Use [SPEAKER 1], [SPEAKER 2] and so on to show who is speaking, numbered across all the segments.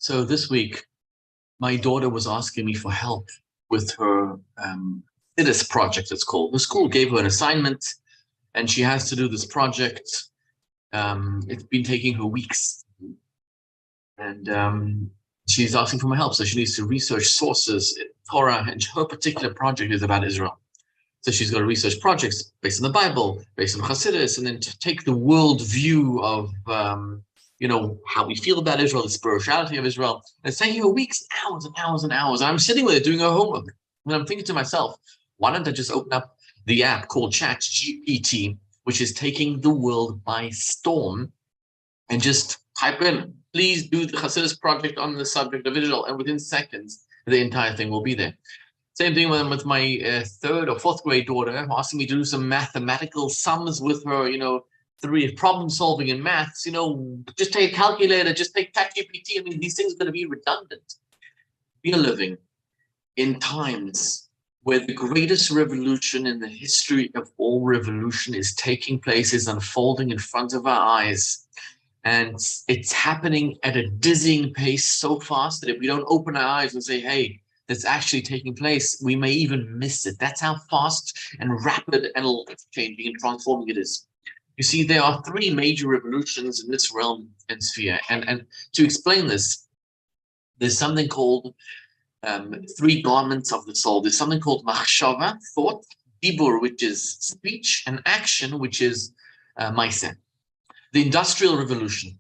[SPEAKER 1] So this week, my daughter was asking me for help with her IDIS project, it's called. The school gave her an assignment and she has to do this project. It's been taking her weeks. And she's asking for my help. So she needs to research sources, Torah, and her particular project is about Israel. So she's got to research projects based on the Bible, based on Hasidus, and then to take the world view of how we feel about Israel, the spirituality of Israel. And it's taking her weeks, hours and hours and hours. And I'm sitting with her doing her homework. And I'm thinking to myself, why don't I just open up the app called ChatGPT, which is taking the world by storm, and just type in, please do the Hasidus project on the subject of Israel. And within seconds, the entire thing will be there. Same thing with my third or fourth grade daughter, asking me to do some mathematical sums with her, three problem solving in maths, just take a calculator, just take ChatGPT. I mean, these things are going to be redundant. We are living in times where the greatest revolution in the history of all revolution is taking place, is unfolding in front of our eyes. And it's happening at a dizzying pace so fast that if we don't open our eyes and say, hey, that's actually taking place, we may even miss it. That's how fast and rapid and life-changing and transforming it is. You see, there are three major revolutions in this realm and sphere. And to explain this, there's something called three garments of the soul. There's something called machshava, thought, dibur, which is speech, and action, which is maaseh. The Industrial Revolution,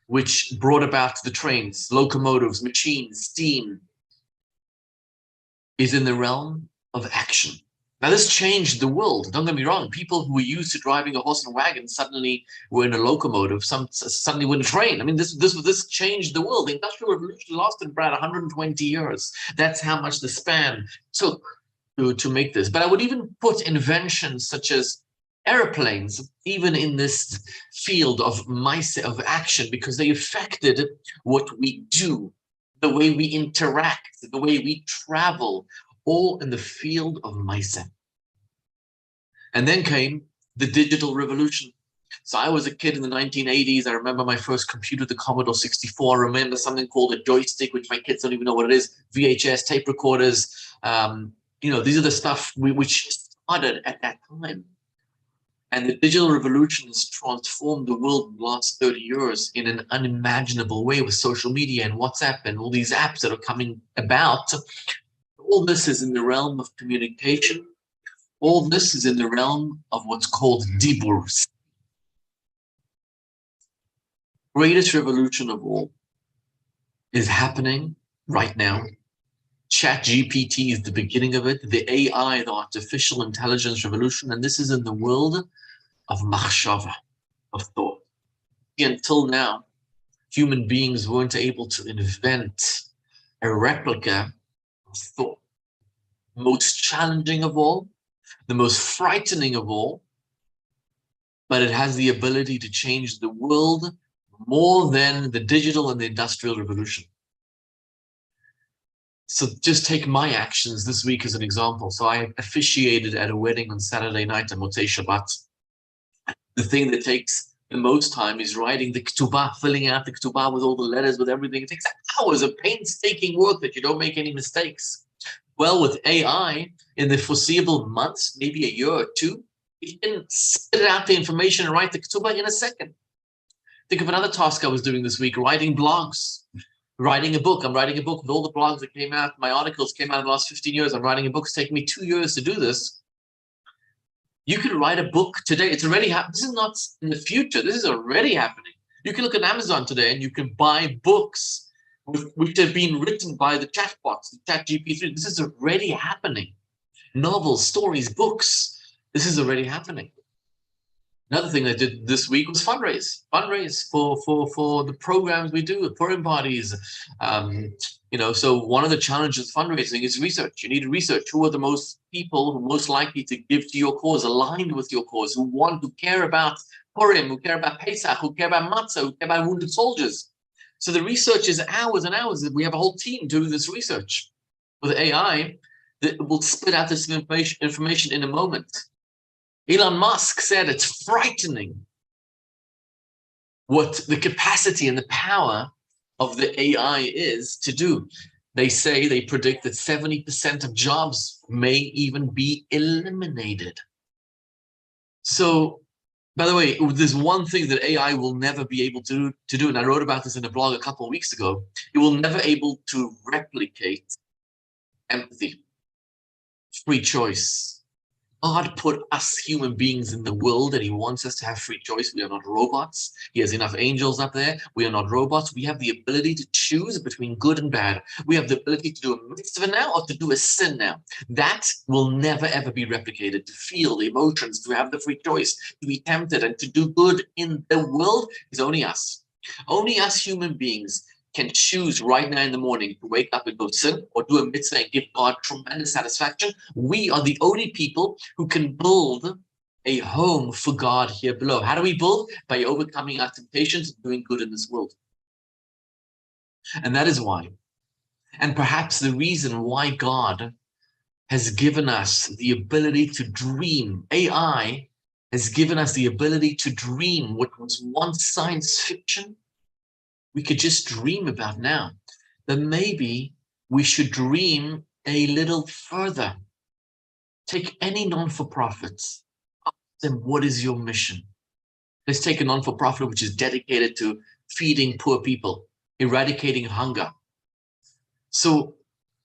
[SPEAKER 1] which brought about the trains, locomotives, machines, steam, is in the realm of action. Now, this changed the world. Don't get me wrong. People who were used to driving a horse and wagon suddenly were in a locomotive. Some suddenly were in a train. I mean, this changed the world. The Industrial Revolution lasted about 120 years. That's how much the span took to make this. But I would even put inventions such as airplanes even in this field of action, because they affected what we do, the way we interact, the way we travel, all in the field of maaseh. And then came the digital revolution. So I was a kid in the 1980s. I remember my first computer, the Commodore 64. I remember something called a joystick, which my kids don't even know what it is, VHS, tape recorders. These are the stuff which started at that time. And the digital revolution has transformed the world in the last 30 years in an unimaginable way with social media and WhatsApp and all these apps that are coming about. All this is in the realm of communication. All this is in the realm of what's called dibur. Greatest revolution of all is happening right now. ChatGPT is the beginning of it, the AI, the artificial intelligence revolution, and this is in the world of machshava, of thought. Until now, human beings weren't able to invent a replica of thought. Most challenging of all, the most frightening of all, but it has the ability to change the world more than the digital and the industrial revolution. So just take my actions this week as an example. So I officiated at a wedding on Saturday night on Motzei Shabbat. The thing that takes the most time is writing the ketubah, filling out the ketubah with all the letters, with everything. It takes hours of painstaking work that you don't make any mistakes. Well, with AI, in the foreseeable months, maybe a year or two, you can spit out the information and write the ketubah in a second. Think of another task I was doing this week, writing blogs. Writing a book. I'm writing a book with all the blogs that came out. My articles came out in the last 15 years. I'm writing a book. It's taken me 2 years to do this. You can write a book today. It's already happening. This is not in the future. This is already happening. You can look at Amazon today and you can buy books which have been written by the chatbots, the ChatGPT. This is already happening. Novels, stories, books. This is already happening. Another thing I did this week was fundraise for the programs we do, the Purim parties. So one of the challenges of fundraising is research. You need to research who are the most people who are most likely to give to your cause, aligned with your cause, who care about Purim, who care about Pesach, who care about Matzah, who care about wounded soldiers. So the research is hours and hours. We have a whole team doing this research. With AI, that will spit out this information in a moment. Elon Musk said it's frightening what the capacity and the power of the AI is to do. They predict that 70% of jobs may even be eliminated. So, by the way, there's one thing that AI will never be able to do, and I wrote about this in a blog a couple of weeks ago. It will never able to replicate empathy, free choice. God put us human beings in the world and he wants us to have free choice. We are not robots. He has enough angels up there. We are not robots. We have the ability to choose between good and bad. We have the ability to do a mitzvah now or to do a sin now. That will never, ever be replicated. To feel the emotions, to have the free choice, to be tempted and to do good in the world is only us. Only us human beings can choose right now in the morning to wake up and go sin or do a mitzvah and give God tremendous satisfaction. We are the only people who can build a home for God here below. How do we build? By overcoming our temptations and doing good in this world. And that is why, and perhaps the reason why God has given us the ability to dream. AI has given us the ability to dream what was once science fiction. We could just dream about now, that maybe we should dream a little further. Take any non-for-profit, ask them, what is your mission? Let's take a non-for-profit which is dedicated to feeding poor people, eradicating hunger. So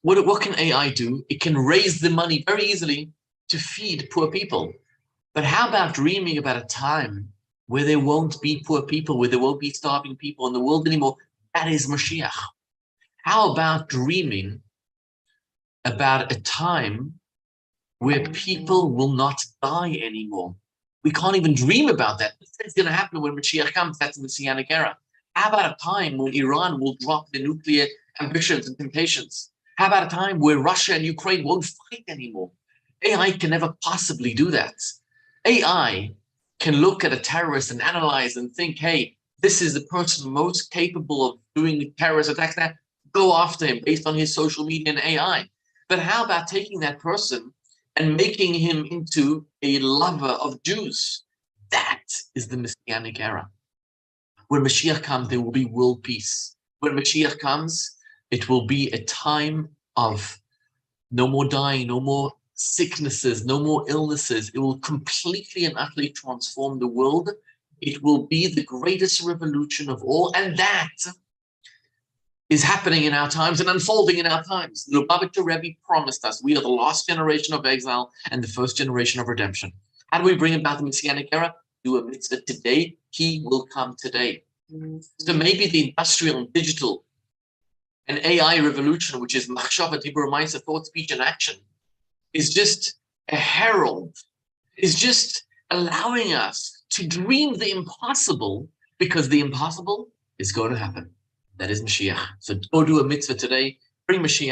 [SPEAKER 1] what can AI do? It can raise the money very easily to feed poor people. But how about dreaming about a time where there won't be poor people, where there won't be starving people in the world anymore? That is Mashiach. How about dreaming about a time where people will not die anymore? We can't even dream about that. It's going to happen when Mashiach comes. That's the Messianic era. How about a time when Iran will drop their nuclear ambitions and temptations? How about a time where Russia and Ukraine won't fight anymore? AI can never possibly do that. AI can look at a terrorist and analyze and think, hey, this is the person most capable of doing terrorist attacks. Now, go after him based on his social media and AI. But how about taking that person and making him into a lover of Jews? That is the Messianic era. When Mashiach comes, there will be world peace. When Mashiach comes, it will be a time of no more dying, no more sicknesses, no more illnesses. It will completely and utterly transform the world. It will be the greatest revolution of all. And that is happening in our times and unfolding in our times. The Lubavitcher Rebbe promised us we are the last generation of exile and the first generation of redemption. How do we bring about the Messianic era? Do a mitzvah today. He will come today. So maybe the industrial and digital and AI revolution, which is machshava, dibur, ma'aseh, thought, speech, and action, is just a herald, is just allowing us to dream the impossible, because the impossible is going to happen. That is Mashiach. So go do a mitzvah today, bring Mashiach.